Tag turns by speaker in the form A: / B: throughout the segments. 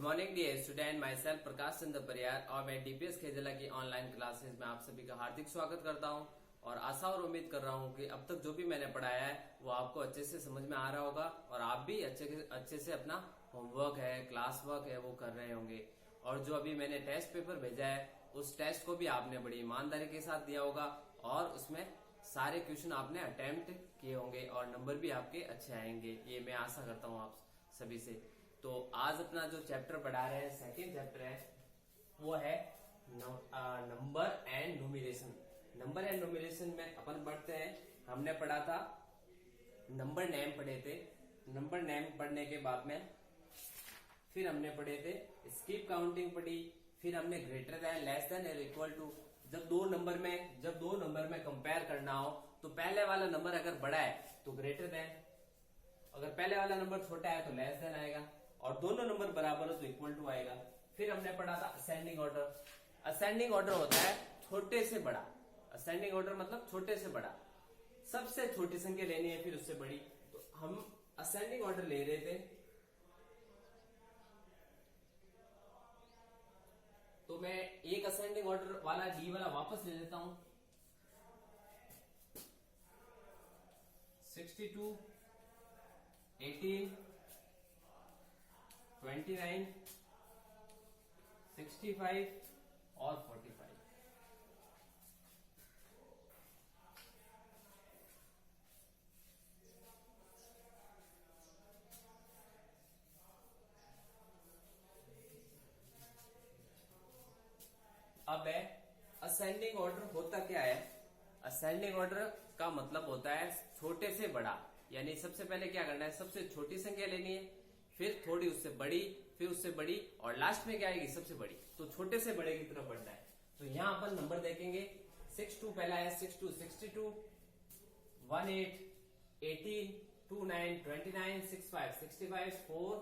A: Morning dear student, myself Prakash Chandra Pariyar और मैं DPS खेजला की ऑनलाइन क्लासेस में आप सभी का हार्दिक स्वागत करता हूं और आशा और उम्मीद कर रहा हूं कि अब तक जो भी मैंने पढ़ाया है वो आपको अच्छे से समझ में आ रहा होगा और आप भी अच्छे से अपना होमवर्क है, क्लास वर्क है वो कर रहे होंगे। और जो अभी मैंने टेस्ट पेपर भेजा है उस टेस्ट को भी आपने बड़ी ईमानदारी के साथ दिया होगा और उसमें सारे क्वेश्चन आपने अटेम्प्ट किए होंगे और नंबर भी आपके अच्छे आएंगे, ये मैं आशा करता हूँ आप सभी से। तो आज अपना जो चैप्टर पढ़ा रहे हैं, सेकंड चैप्टर है, वो है number and numeration. Number and numeration में अपन पढ़ते हैं, हमने पढ़ा था नंबर नेम पढ़े थे। नंबर नेम पढ़ने के बाद में फिर हमने पढ़े थे स्किप काउंटिंग पढ़ी, फिर हमने ग्रेटर देन, लेस देन और इक्वल टू। जब दो नंबर में कंपेयर करना हो तो पहले वाला नंबर अगर बड़ा है तो ग्रेटर देन, अगर पहले वाला नंबर छोटा है तो लेस देन आएगा और दोनों नंबर बराबर हो तो इक्वल टू आएगा। फिर हमने पढ़ा था असेंडिंग ऑर्डर। असेंडिंग ऑर्डर होता है छोटे से बड़ा। असेंडिंग ऑर्डर मतलब छोटे से बड़ा, सबसे छोटी संख्या लेनी है फिर उससे बड़ी। तो हम असेंडिंग ऑर्डर ले रहे थे, तो मैं एक असेंडिंग ऑर्डर वाला डी वाला वापस ले लेता हूं। 62, 18, 29, 65 और 45। अब है असेंडिंग ऑर्डर होता क्या है। असेंडिंग ऑर्डर का मतलब होता है छोटे से बड़ा, यानी सबसे पहले क्या करना है, सबसे छोटी संख्या लेनी है, फिर थोड़ी उससे बड़ी, फिर उससे बड़ी और लास्ट में क्या आएगी, सबसे बड़ी। तो छोटे से बड़े की तरफ बढ़ना है। तो यहां अपन नंबर देखेंगे। 62 पहला है, 62, 62, 18, 18, 29, 29, 65, 65, 4,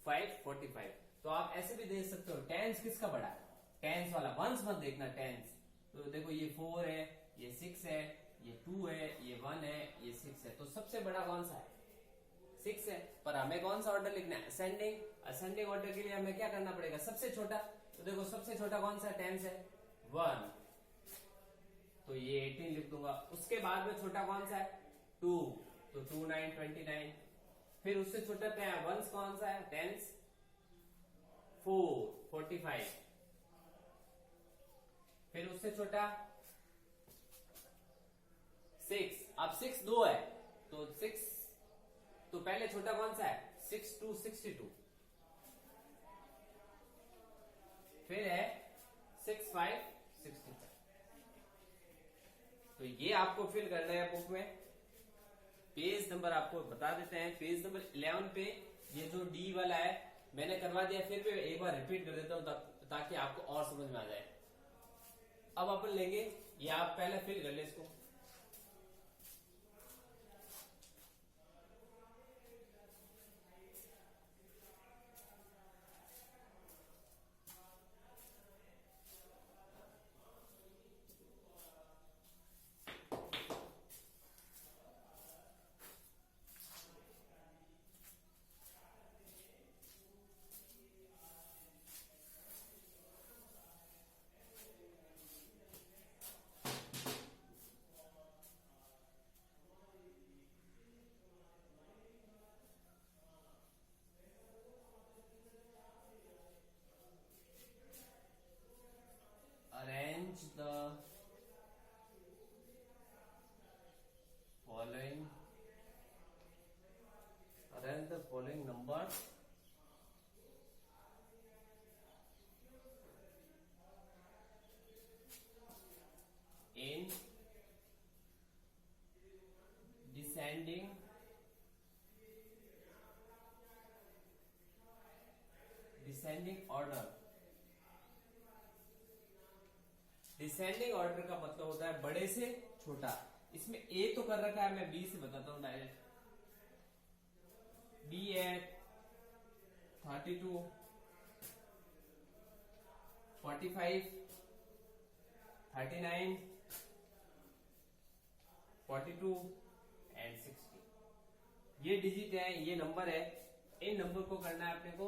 A: 5, 45। तो आप ऐसे भी देख सकते हो टेंस किसका बड़ा है, टेंस वाला। वंस मत देखना टेंस। तो देखो ये 4 है, ये 6 है, ये 2 है, ये 1 है, ये 6 है। तो सबसे बड़ा कौन सा है, 6 है। पर हमें कौन सा ऑर्डर लिखना है, असेंडिंग। असेंडिंग ऑर्डर के लिए हमें क्या करना पड़ेगा, सबसे छोटा। तो देखो सबसे छोटा कौन सा, टेंस है, 1, तो ये 18 लिख दूंगा। उसके बाद में छोटा कौन सा है, 2, तो 2, 9, 29। फिर उससे छोटा वंस कौन सा है, टेंस, 4, 45। फिर उससे छोटा 6। अब 6 2 है तो 6, तो पहले छोटा कौन सा है, 6, 2, 62। फिर है 6, 5, 65। तो ये आपको फिल करना है बुक में। पेज नंबर आपको बता देते हैं, पेज नंबर 11 पे ये जो डी वाला है मैंने करवा दिया, फिर भी एक बार रिपीट कर देता हूं ताकि आपको और समझ में आ जाए। अब अपन लेंगे, ये आप पहले फिल कर ले इसको। Arrange the following numbers in descending order। Descending order का मतलब होता है बड़े से छोटा। इसमें ए तो कर रखा है, मैं बी से बताता हूं डायरेक्ट। बी है 32, 45, 39, 42 एंड 60। ये डिजिट है, ये नंबर है। इन नंबर को करना है अपने को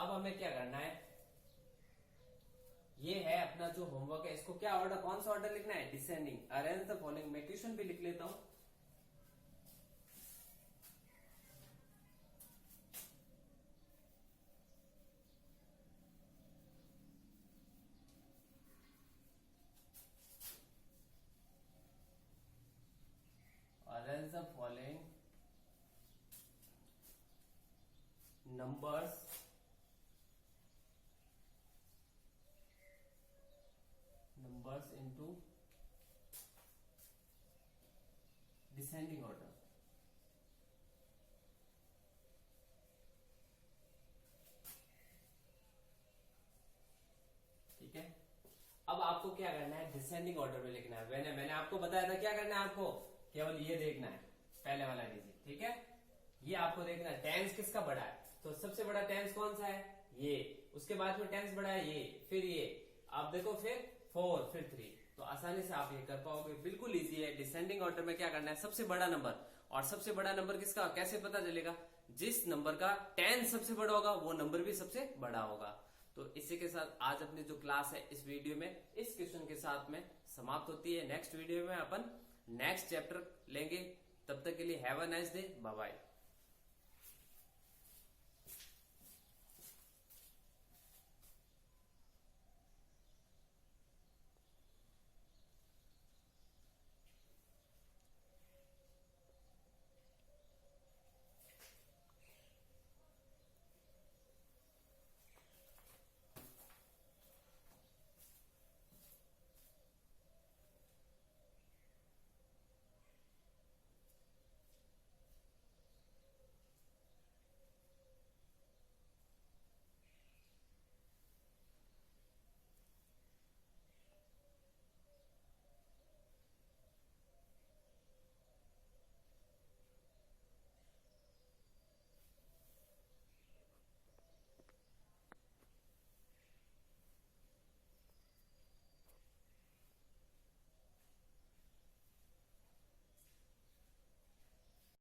A: अब हमें क्या करना है, ये है अपना जो होमवर्क है, इसको क्या ऑर्डर, कौन सा ऑर्डर लिखना है, डिसेंडिंग। अरेंज द फॉलोइंग, मैं क्वेश्चन भी लिख लेता हूं। Arrange the following numbers into descending order। ठीक है, अब आपको क्या करना है, डिसेंडिंग ऑर्डर में लिखना है। मैंने आपको बताया था क्या करना है, आपको केवल ये देखना है, पहले वाला डिजिट। ठीक है, ये आपको देखना है टेंस किसका बड़ा है, तो सबसे बड़ा टेंस कौन सा है, ये। उसके बाद में टेंस बड़ा है ये, फिर ये, आप देखो फिर 4, फिर 3। तो आसानी से आप ये कर पाओगे, बिल्कुल इजी है। डिसेंडिंग ऑर्डर में क्या करना है, सबसे बड़ा नंबर, और सबसे बड़ा नंबर किसका कैसे पता चलेगा, जिस नंबर का टेंस सबसे बड़ा होगा वो नंबर भी सबसे बड़ा होगा। तो इसी के साथ आज अपनी जो क्लास है इस वीडियो में इस क्वेश्चन के साथ में समाप्त होती है। नेक्स्ट वीडियो में अपन नेक्स्ट चैप्टर लेंगे। तब तक के लिए have a nice day, bye bye.